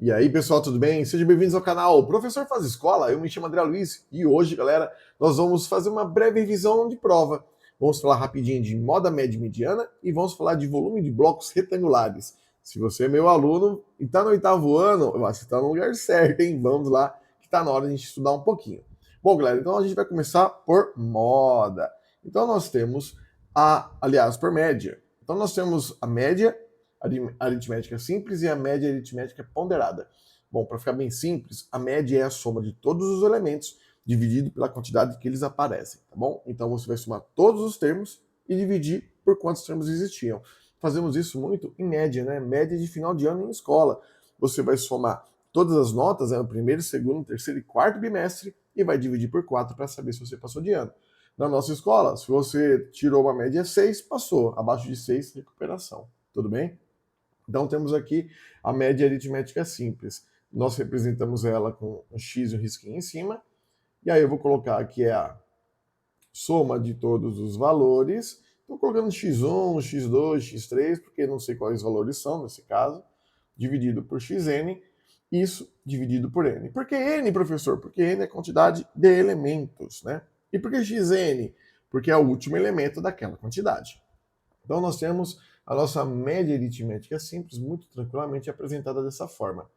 E aí, pessoal, tudo bem? Sejam bem-vindos ao canal Professor Faz Escola. Eu me chamo André Luiz e hoje, galera, nós vamos fazer uma breve revisão de prova. Vamos falar rapidinho de moda média e mediana e vamos falar de volume de blocos retangulares. Se você é meu aluno e está no oitavo ano, você está no lugar certo, hein? Vamos lá, que está na hora de a gente estudar um pouquinho. Bom, galera, então a gente vai começar por moda. Então nós temos por média. Então nós temos a média aritmética simples e a média aritmética ponderada. Bom, para ficar bem simples, a média é a soma de todos os elementos dividido pela quantidade que eles aparecem, tá bom? Então você vai somar todos os termos e dividir por quantos termos existiam. Fazemos isso muito em média, né? Média de final de ano em escola. Você vai somar todas as notas, né? O primeiro, segundo, terceiro e quarto bimestre e vai dividir por 4 para saber se você passou de ano. Na nossa escola, se você tirou uma média 6, passou. Abaixo de 6, recuperação. Tudo bem? Então temos aqui a média aritmética simples. Nós representamos ela com um x e um risquinho em cima. E aí eu vou colocar aqui a soma de todos os valores. Estou colocando x1, x2, x3, porque não sei quais valores são nesse caso. Dividido por xn, isso dividido por n. Por que n, professor? Porque n é a quantidade de elementos, né? E por que xn? Porque é o último elemento daquela quantidade. Então nós temos a nossa média aritmética simples muito tranquilamente apresentada dessa forma.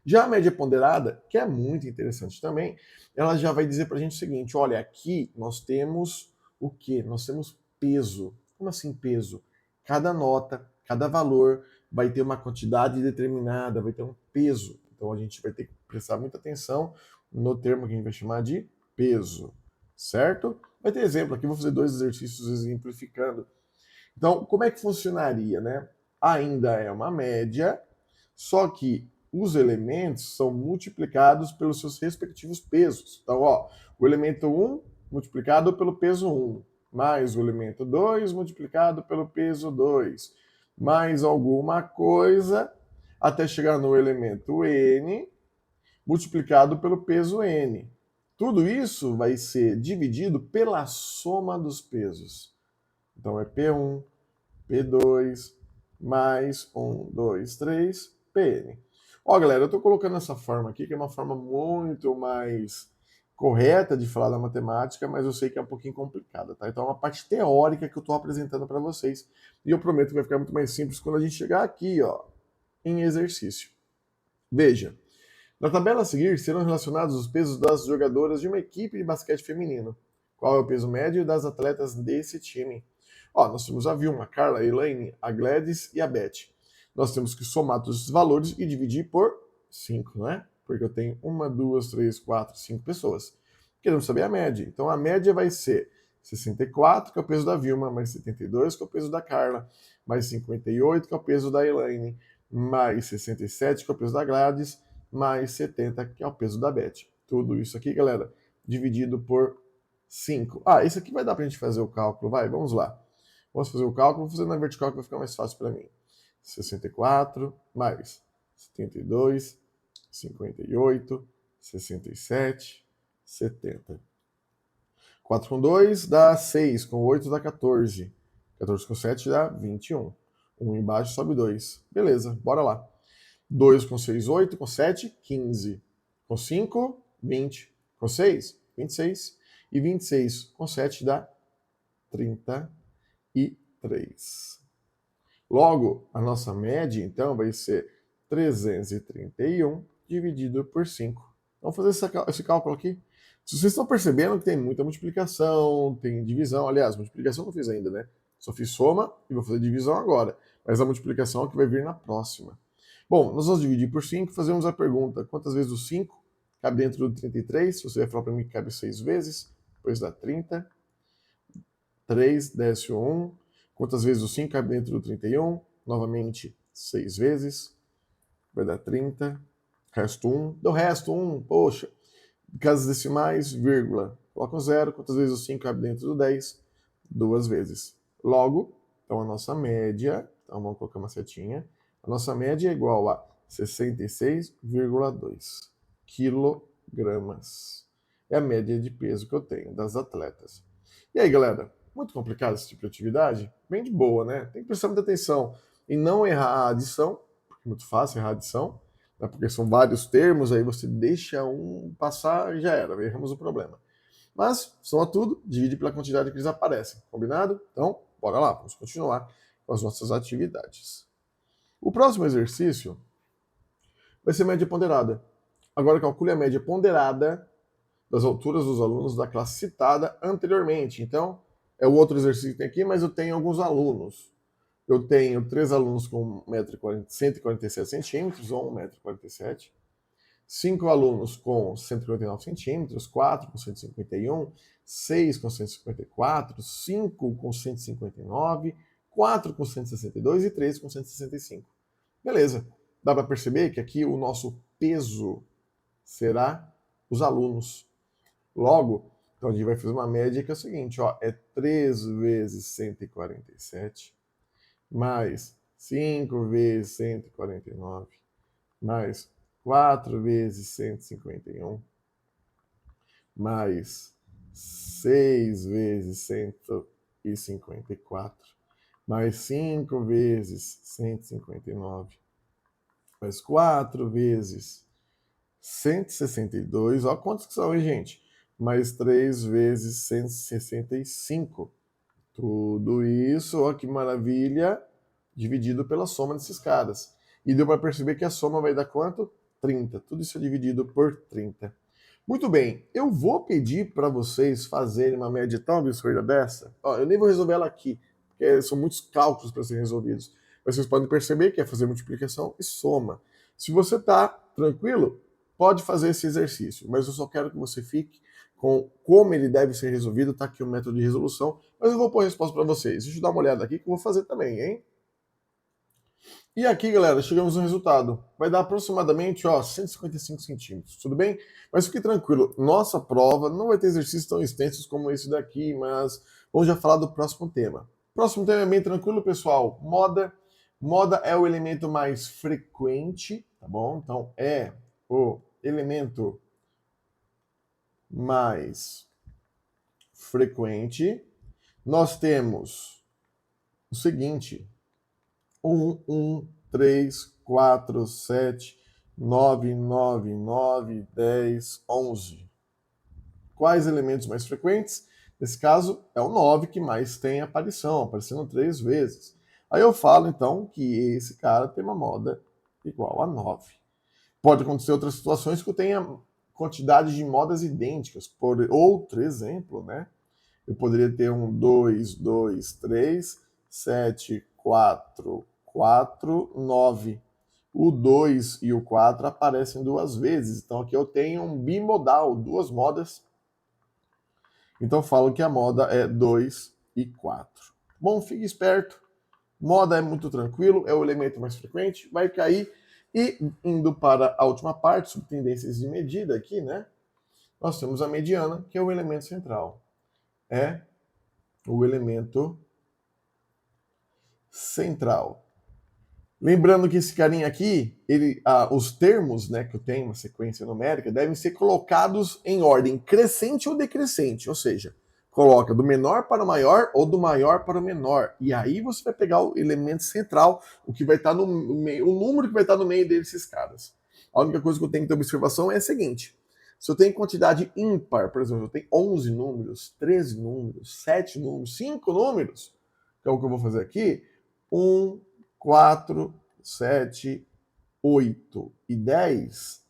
Já a média ponderada, que é muito interessante também, ela já vai dizer para a gente o seguinte: olha, aqui nós temos o quê? Nós temos peso. Como assim peso? Cada nota, cada valor vai ter uma quantidade determinada, vai ter um peso. Então a gente vai ter que prestar muita atenção no termo que a gente vai chamar de peso, certo? Vai ter exemplo aqui, vou fazer 2 exercícios exemplificando. Então, como é que funcionaria, né? Ainda é uma média, só que os elementos são multiplicados pelos seus respectivos pesos. Então, ó, o elemento 1 multiplicado pelo peso 1, mais o elemento 2 multiplicado pelo peso 2, mais alguma coisa, até chegar no elemento n multiplicado pelo peso n. Tudo isso vai ser dividido pela soma dos pesos. Então é P1, P2, mais 1, 2, 3, PN. Ó, galera, eu estou colocando essa forma aqui, que é uma forma muito mais correta de falar da matemática, mas eu sei que é um pouquinho complicada, tá? Então é uma parte teórica que eu estou apresentando para vocês, e eu prometo que vai ficar muito mais simples quando a gente chegar aqui, ó, em exercício. Veja, na tabela a seguir serão relacionados os pesos das jogadoras de uma equipe de basquete feminino. Qual é o peso médio das atletas desse time? Ó, nós temos a Vilma, a Carla, a Elaine, a Gladys e a Beth. Nós temos que somar todos esses valores e dividir por 5, né? Porque eu tenho 1, 2, 3, 4, 5 pessoas. Queremos saber a média. Então a média vai ser 64, que é o peso da Vilma, mais 72, que é o peso da Carla, mais 58, que é o peso da Elaine, mais 67, que é o peso da Gladys, mais 70, que é o peso da Beth. Tudo isso aqui, galera, dividido por 5. Ah, isso aqui vai dar pra gente fazer o cálculo, vai, vamos lá. Vamos fazer o cálculo, vou fazer na vertical que vai ficar mais fácil para mim. 64 mais 72, 58, 67, 70. 4 com 2 dá 6, com 8 dá 14. 14 com 7 dá 21. 1 embaixo sobe 2. Beleza, bora lá. 2 com 6, 8, com 7, 15. Com 5, 20. Com 6, 26. E 26 com 7 dá 33. Logo, a nossa média, então, vai ser 331 dividido por 5. Vamos fazer esse cálculo aqui. Se vocês estão percebendo que tem muita multiplicação, tem divisão, aliás, multiplicação eu não fiz ainda, né? Só fiz soma e vou fazer divisão agora. Mas a multiplicação é que vai vir na próxima. Bom, nós vamos dividir por 5, fazemos a pergunta: quantas vezes o 5 cabe dentro do 33? Você vai falar para mim que cabe 6 vezes, depois dá 30. 3, desce o 1. Quantas vezes o 5 cabe dentro do 31? Novamente, 6 vezes. Vai dar 30. Resto 1. Deu resto 1. Poxa. Casas decimais, vírgula. Coloca um 0. Quantas vezes o 5 cabe dentro do 10? 2 vezes. Logo, então a nossa média, então vamos colocar uma setinha, a nossa média é igual a 66,2 quilogramas. É a média de peso que eu tenho das atletas. E aí, galera, muito complicado esse tipo de atividade? Bem de boa, né? Tem que prestar muita atenção em não errar a adição, porque é muito fácil errar a adição, né? Porque são vários termos, aí você deixa um passar e já era, erramos o problema. Mas, soma tudo, divide pela quantidade que eles aparecem, combinado? Então, bora lá, vamos continuar com as nossas atividades. O próximo exercício vai ser média ponderada. Agora calcule a média ponderada das alturas dos alunos da classe citada anteriormente. Então, é o outro exercício que tem aqui, mas eu tenho alguns alunos. Eu tenho 3 alunos com 147 centímetros, ou 1,47 m, 5 alunos com 149 centímetros, 4 com 151, 6 com 154, 5 com 159, 4 com 162 e 3 com 165. Beleza. Dá para perceber que aqui o nosso peso será os alunos. Logo, então a gente vai fazer uma média que é o seguinte, ó, é 3 vezes 147, mais 5 vezes 149, mais 4 vezes 151, mais 6 vezes 154, mais 5 vezes 159, mais 4 vezes 162, ó quantos que são, hein, gente? Mais 3 vezes 165. Tudo isso, ó que maravilha, dividido pela soma desses caras. E deu para perceber que a soma vai dar quanto? 30. Tudo isso é dividido por 30. Muito bem, eu vou pedir para vocês fazerem uma média tão absurda dessa. Ó, eu nem vou resolver ela aqui, porque são muitos cálculos para serem resolvidos. Mas vocês podem perceber que é fazer multiplicação e soma. Se você está tranquilo, pode fazer esse exercício, mas eu só quero que você fique com como ele deve ser resolvido. Tá aqui o método de resolução, mas eu vou pôr a resposta para vocês. Deixa eu dar uma olhada aqui que eu vou fazer também, hein? E aqui, galera, chegamos no resultado. Vai dar aproximadamente, ó, 155 centímetros, tudo bem? Mas fique tranquilo, nossa prova não vai ter exercícios tão extensos como esse daqui, mas vamos já falar do próximo tema. Próximo tema é bem tranquilo, pessoal. Moda. Moda é o elemento mais frequente, tá bom? Então, é o elemento mais frequente. Nós temos o seguinte: 1, 3, 4, 7, 9, 9, 9, 10, 11. Quais elementos mais frequentes? Nesse caso, é o 9 que mais tem aparição, aparecendo 3 vezes. Aí eu falo, então, que esse cara tem uma moda igual a 9. Pode acontecer outras situações que eu tenha quantidade de modas idênticas. Por outro exemplo, né? Eu poderia ter um 2, 2, 3, 7, 4, 4, 9. O 2 e o 4 aparecem 2 vezes. Então aqui eu tenho um bimodal, 2 modas. Então eu falo que a moda é 2 e 4. Bom, fique esperto. Moda é muito tranquilo, é o elemento mais frequente, vai cair. E indo para a última parte, sobre tendências de medida aqui, né? Nós temos a mediana, que é o elemento central. É o elemento central. Lembrando que esse carinha aqui, os termos, né, que eu tenho, uma sequência numérica, devem ser colocados em ordem crescente ou decrescente, ou seja, coloca do menor para o maior ou do maior para o menor. E aí você vai pegar o elemento central, o que vai estar no meio, o número que vai estar no meio desses caras. A única coisa que eu tenho que ter observação é a seguinte: se eu tenho quantidade ímpar, por exemplo, eu tenho 11 números, 13 números, 7 números, 5 números, que é o que eu vou fazer aqui, 1, 4, 7, 8 e 10,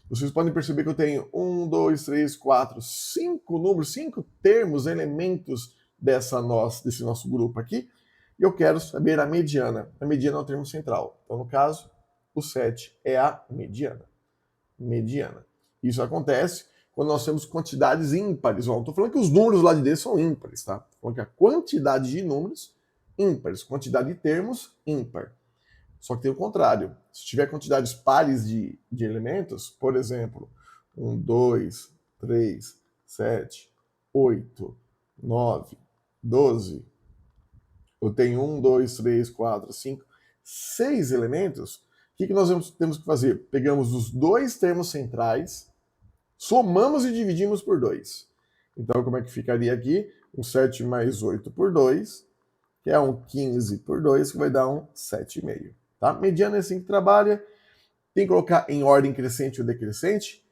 vocês podem perceber que eu tenho 1, 2, 3, 4, 5 números, 5 termos, elementos desse nosso grupo aqui, e eu quero saber a mediana. A mediana é o termo central. Então, no caso, o 7 é a mediana. Mediana. Isso acontece quando nós temos quantidades ímpares. Não estou falando que os números lá de dentro são ímpares, tá? Estou falando que a quantidade de números ímpares, quantidade de termos ímpar. Só que tem o contrário. Se tiver quantidades pares de elementos, por exemplo, 1, 2, 3, 7, 8, 9, 12, eu tenho 1, 2, 3, 4, 5, 6 elementos. O que nós temos que fazer? Pegamos os dois termos centrais, somamos e dividimos por 2. Então, como é que ficaria aqui? Um 7 mais 8 por 2, que é um 15 por 2, que vai dar um 7,5. Tá? Mediana é assim que trabalha. Tem que colocar em ordem crescente ou decrescente.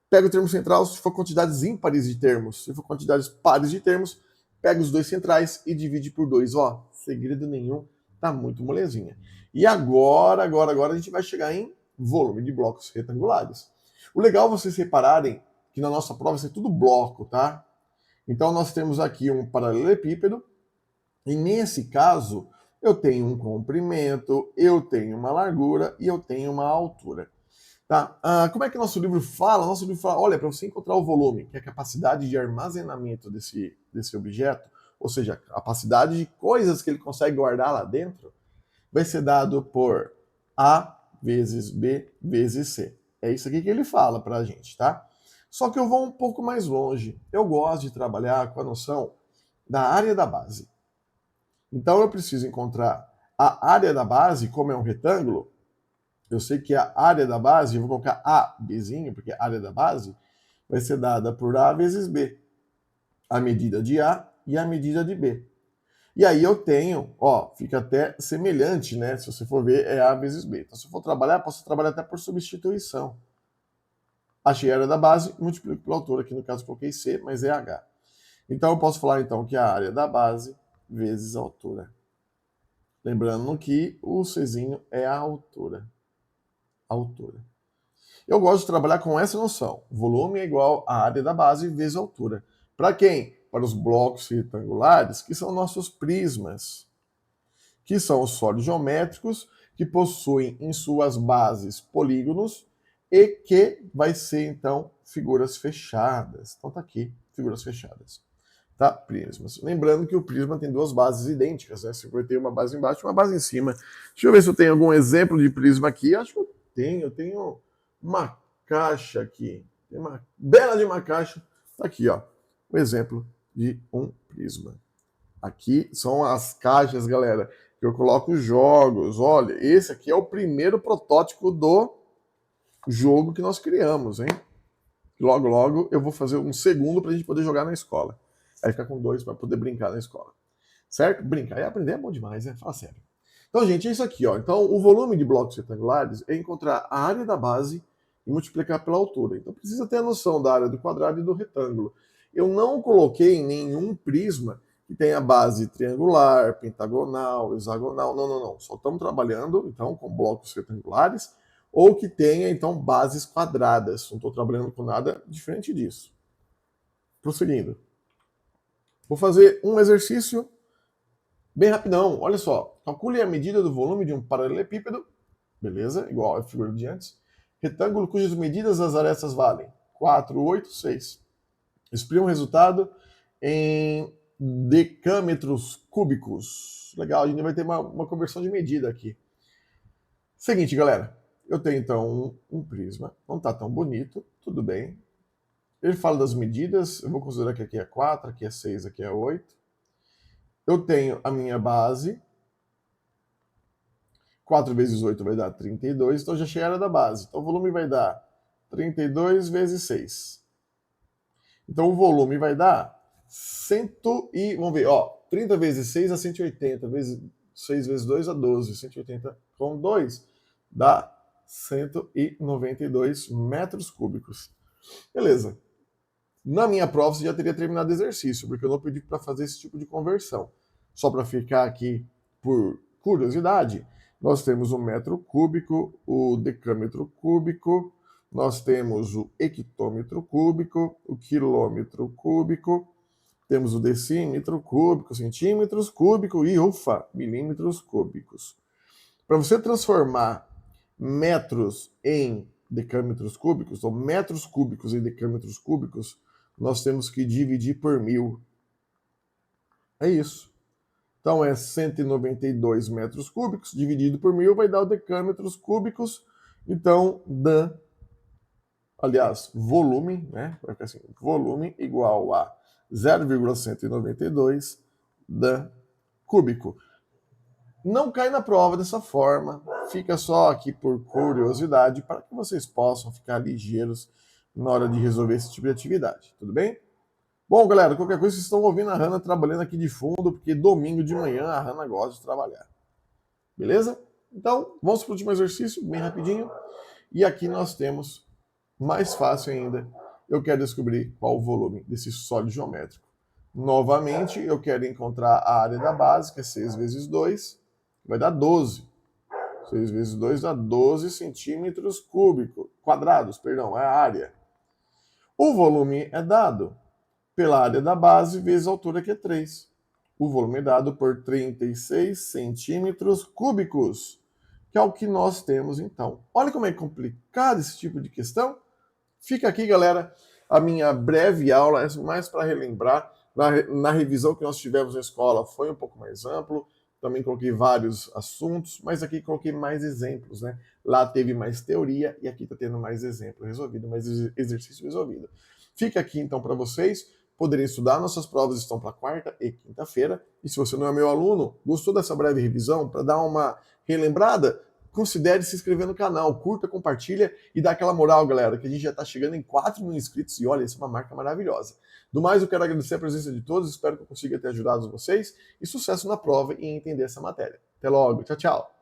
Pega o termo central se for quantidades ímpares de termos. Se for quantidades pares de termos, pega os dois centrais e divide por 2. Ó, segredo nenhum, tá muito molezinha. E agora a gente vai chegar em volume de blocos retangulares. O legal é vocês repararem que na nossa prova isso é tudo bloco, tá? Então nós temos aqui um paralelepípedo, e nesse caso eu tenho um comprimento, eu tenho uma largura e eu tenho uma altura. Tá? Como é que nosso livro fala? Nosso livro fala, olha, para você encontrar o volume, que é a capacidade de armazenamento desse objeto, ou seja, a capacidade de coisas que ele consegue guardar lá dentro, vai ser dado por A vezes B vezes C. É isso aqui que ele fala para a gente, tá? Só que eu vou um pouco mais longe. Eu gosto de trabalhar com a noção da área da base. Então eu preciso encontrar a área da base, como é um retângulo, eu sei que a área da base, eu vou colocar A, Bzinho, porque a área da base vai ser dada por A vezes B. A medida de A e a medida de B. E aí eu tenho, ó, fica até semelhante, né? Se você for ver, é A vezes B. Então se eu for trabalhar, posso trabalhar até por substituição. Achei a área da base, multiplico pela altura, aqui no caso coloquei C, mas é H. Então eu posso falar então que a área da base vezes a altura. Lembrando que o Czinho é a altura. Eu gosto de trabalhar com essa noção. Volume é igual à área da base vezes a altura. Para quem? Para os blocos retangulares, que são nossos prismas, que são os sólidos geométricos que possuem em suas bases polígonos e que vai ser, então, figuras fechadas. Então tá aqui, figuras fechadas. Tá? Prismas. Lembrando que o prisma tem duas bases idênticas, né? Você vai ter uma base embaixo e uma base em cima. Deixa eu ver se eu tenho algum exemplo de prisma aqui. Acho que eu tenho uma caixa aqui. Tem uma bela de uma caixa. Tá aqui, ó. O exemplo de um prisma. Aqui são as caixas, galera, que eu coloco jogos. Olha, esse aqui é o primeiro protótipo do jogo que nós criamos, hein? Logo, logo eu vou fazer um segundo para a gente poder jogar na escola. Aí ficar com 2 para poder brincar na escola. Certo? Brincar e aprender é bom demais, né? Fala sério. Então, gente, é isso aqui, ó. Então, o volume de blocos retangulares é encontrar a área da base e multiplicar pela altura. Então, precisa ter a noção da área do quadrado e do retângulo. Eu não coloquei nenhum prisma que tenha base triangular, pentagonal, hexagonal. Não, não, não. Só estamos trabalhando, então, com blocos retangulares ou que tenha, então, bases quadradas. Não estou trabalhando com nada diferente disso. Prosseguindo. Vou fazer um exercício bem rapidão. Olha só. Calcule a medida do volume de um paralelepípedo. Beleza? Igual a figura de antes. Retângulo cujas medidas das arestas valem 4, 8, 6. Exprima o resultado em decâmetros cúbicos. Legal, a gente vai ter uma conversão de medida aqui. Seguinte, galera. Eu tenho, então, um prisma. Não está tão bonito. Tudo bem. Ele fala das medidas. Eu vou considerar que aqui é 4, aqui é 6, aqui é 8. Eu tenho a minha base. 4 vezes 8 vai dar 32. Então, já achei a área da base. Então, o volume vai dar 32 vezes 6. Então, o volume vai dar 100 e... Vamos ver, ó. 30 vezes 6 dá 180. 6 vezes 2 dá 12. 180 com 2 dá 192 metros cúbicos. Beleza. Na minha prova, você já teria terminado o exercício, porque eu não pedi para fazer esse tipo de conversão. Só para ficar aqui por curiosidade, nós temos o metro cúbico, o decâmetro cúbico, nós temos o hectômetro cúbico, o quilômetro cúbico, temos o decímetro cúbico, centímetros cúbico e, ufa, milímetros cúbicos. Para você transformar metros em decâmetros cúbicos, ou metros cúbicos em decâmetros cúbicos, nós temos que dividir por 1000. É isso. Então é 192 metros cúbicos dividido por 1000 vai dar o decâmetros cúbicos. Então, volume, né? Vai ficar assim, volume igual a 0,192 Dan cúbico. Não cai na prova dessa forma, fica só aqui por curiosidade, para que vocês possam ficar ligeiros na hora de resolver esse tipo de atividade, tudo bem? Bom, galera, qualquer coisa, vocês estão ouvindo a Hanna trabalhando aqui de fundo, porque domingo de manhã a Hanna gosta de trabalhar. Beleza? Então, vamos para o último exercício, bem rapidinho. E aqui nós temos, mais fácil ainda, eu quero descobrir qual o volume desse sólido geométrico. Novamente, eu quero encontrar a área da base, que é 6 vezes 2, vai dar 12. 6 vezes 2 dá 12 centímetros cúbicos, quadrados, perdão, é a área. O volume é dado pela área da base vezes a altura, que é 3. O volume é dado por 36 centímetros cúbicos, que é o que nós temos então. Olha como é complicado esse tipo de questão. Fica aqui, galera, a minha breve aula, é mais para relembrar. Na revisão que nós tivemos na escola foi um pouco mais amplo, também coloquei vários assuntos, mas aqui coloquei mais exemplos, né? Lá teve mais teoria e aqui está tendo mais exemplo resolvido, mais exercício resolvido. Fica aqui então para vocês poderem estudar. Nossas provas estão para quarta e quinta-feira. E se você não é meu aluno, gostou dessa breve revisão, para dar uma relembrada, considere se inscrever no canal, curta, compartilha e dá aquela moral, galera, que a gente já está chegando em 4 mil inscritos e olha, isso é uma marca maravilhosa. Do mais, eu quero agradecer a presença de todos, espero que eu consiga ter ajudado vocês e sucesso na prova e em entender essa matéria. Até logo, tchau, tchau!